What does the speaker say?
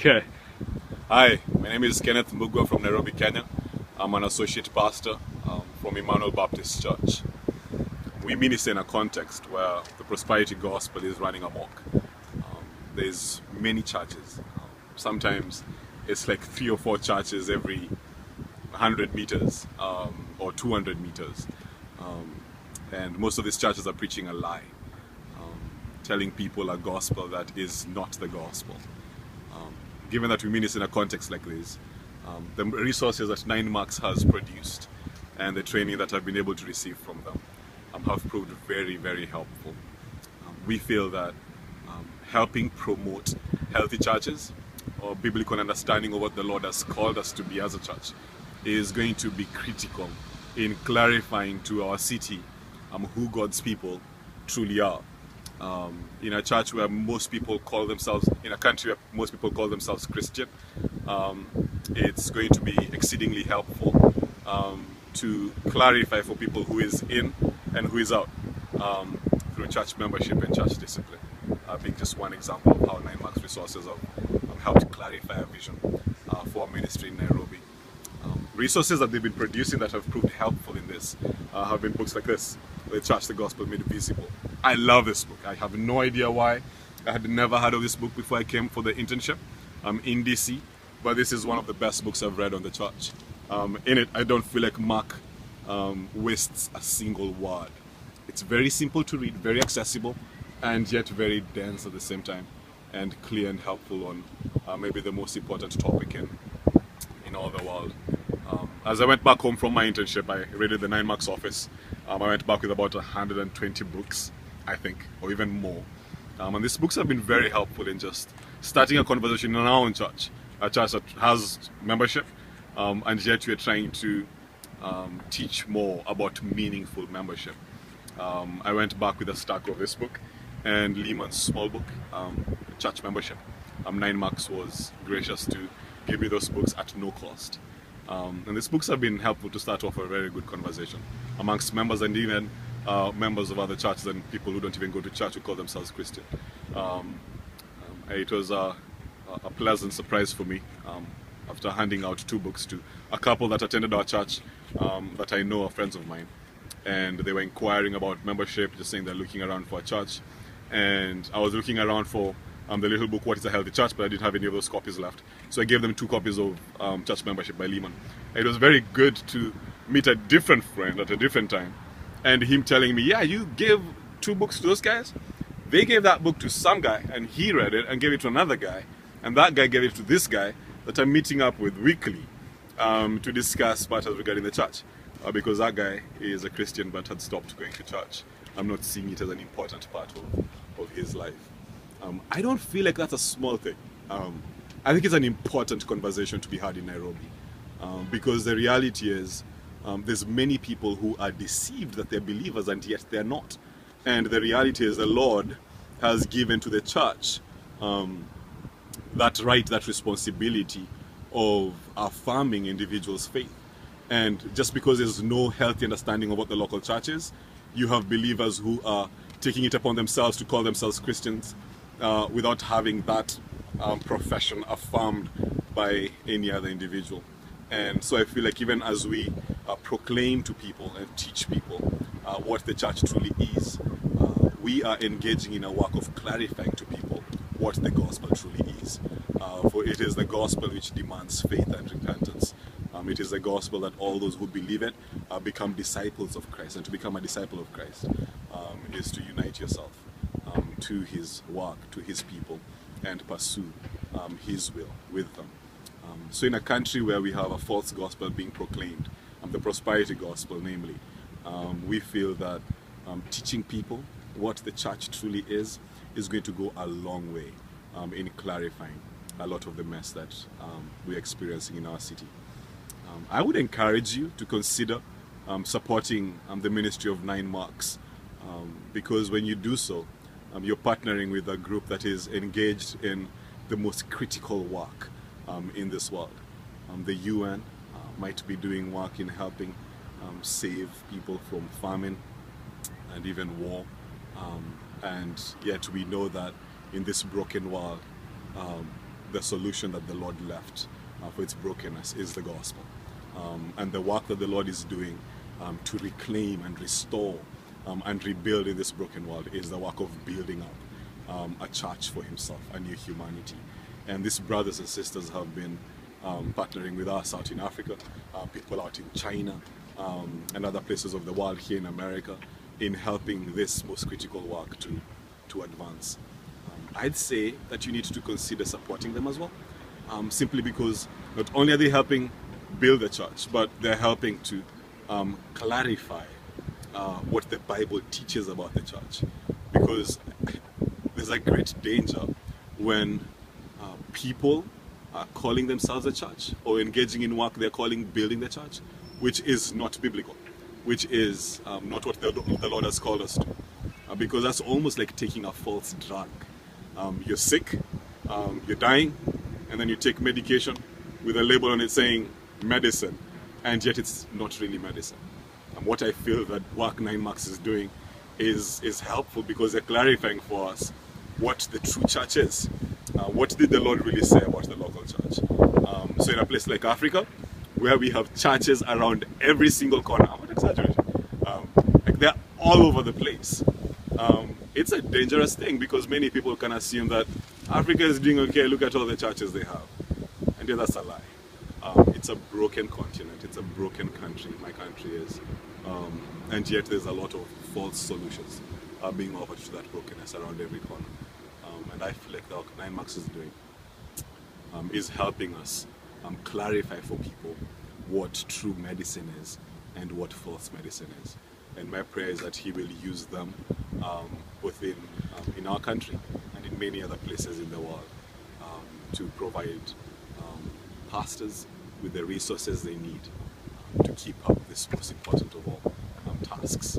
Okay. Hi, my name is Kenneth Mugwa from Nairobi, Kenya. I'm an associate pastor from Emmanuel Baptist Church. We minister in a context where the prosperity gospel is running amok. There's many churches. Sometimes it's like 3 or 4 churches every 100 meters or 200 meters. And most of these churches are preaching a lie, telling people a gospel that is not the gospel. Given that we minister in a context like this, the resources that 9Marks has produced and the training that I've been able to receive from them have proved very, very helpful. We feel that helping promote healthy churches or biblical understanding of what the Lord has called us to be as a church is going to be critical in clarifying to our city who God's people truly are. In a church where most people call themselves, in a country where most people call themselves Christian, it's going to be exceedingly helpful to clarify for people who is in and who is out through church membership and church discipline. Being just one example of how 9Marks resources have helped clarify a vision for our ministry in Nairobi. Resources that they've been producing that have proved helpful in this have been books like this, The Church the Gospel Made Visible. I love this book. I have no idea why. I had never heard of this book before I came for the internship in DC, but this is one of the best books I've read on the church. In it, I don't feel like Mark wastes a single word. It's very simple to read, very accessible, and yet very dense at the same time, and clear and helpful on maybe the most important topic in all the world. As I went back home from my internship, I raided the 9Marks office. I went back with about 120 books, I think, or even more. And these books have been very helpful in just starting a conversation in our own church, a church that has membership, and yet we're trying to teach more about meaningful membership. I went back with a stack of this book and Lehman's small book, Church Membership. 9Marks was gracious to give me those books at no cost. And these books have been helpful to start off a very good conversation amongst members and even members of other churches and people who don't even go to church who call themselves Christian. It was a pleasant surprise for me after handing out 2 books to a couple that attended our church that I know are friends of mine. And they were inquiring about membership, just saying they're looking around for a church. And I was looking around for the little book, What is a Healthy Church, but I didn't have any of those copies left. So I gave them 2 copies of Church Membership by Lehman. It was very good to meet a different friend at a different time, and him telling me, yeah, you gave 2 books to those guys? They gave that book to some guy, and he read it and gave it to another guy, and that guy gave it to this guy that I'm meeting up with weekly to discuss matters regarding the church. Because that guy is a Christian but had stopped going to church. I'm not seeing it as an important part of his life. I don't feel like that's a small thing. I think it's an important conversation to be had in Nairobi, because the reality is there's many people who are deceived that they're believers and yet they're not. And the reality is the Lord has given to the church that right, that responsibility of affirming individuals' faith. And just because there's no healthy understanding of what the local church is, you have believers who are taking it upon themselves to call themselves Christians without having that profession affirmed by any other individual. And so I feel like even as we proclaim to people and teach people what the church truly is, we are engaging in a work of clarifying to people what the gospel truly is. For it is the gospel which demands faith and repentance. It is the gospel that all those who believe it become disciples of Christ. And to become a disciple of Christ is to unite yourself to his work, to his people, and pursue his will with them. So in a country where we have a false gospel being proclaimed, the prosperity gospel namely, we feel that teaching people what the church truly is going to go a long way in clarifying a lot of the mess that we're experiencing in our city. I would encourage you to consider supporting the ministry of 9Marks, because when you do so, you're partnering with a group that is engaged in the most critical work in this world. The UN might be doing work in helping save people from famine and even war, and yet we know that in this broken world the solution that the Lord left for its brokenness is the gospel. And the work that the Lord is doing to reclaim and restore and rebuild in this broken world is the work of building up a church for himself, a new humanity. And these brothers and sisters have been partnering with us out in Africa, people out in China, and other places of the world, here in America, in helping this most critical work to advance. I'd say that you need to consider supporting them as well, simply because not only are they helping build the church, but they're helping to clarify what the Bible teaches about the church. Because there's a great danger when people are calling themselves a church or engaging in work they're calling building the church, which is not biblical, which is not what the Lord has called us to. Because that's almost like taking a false drug. You're sick, you're dying, and then you take medication with a label on it saying medicine, and yet it's not really medicine. And what I feel that Work 9 Max is doing is helpful, because they're clarifying for us what the true church is. What did the Lord really say about the local church? So in a place like Africa, where we have churches around every single corner, I'm not exaggerating, like they're all over the place. It's a dangerous thing, because many people can assume that Africa is doing okay, look at all the churches they have. And yeah, that's a lie. It's a broken continent, it's a broken country, my country is. And yet there's a lot of false solutions being offered to that brokenness around every corner. And I feel like the Work 9 Max is doing is helping us clarify for people what true medicine is and what false medicine is. And my prayer is that he will use them both in our country and in many other places in the world to provide pastors with the resources they need to keep up this most important of all tasks.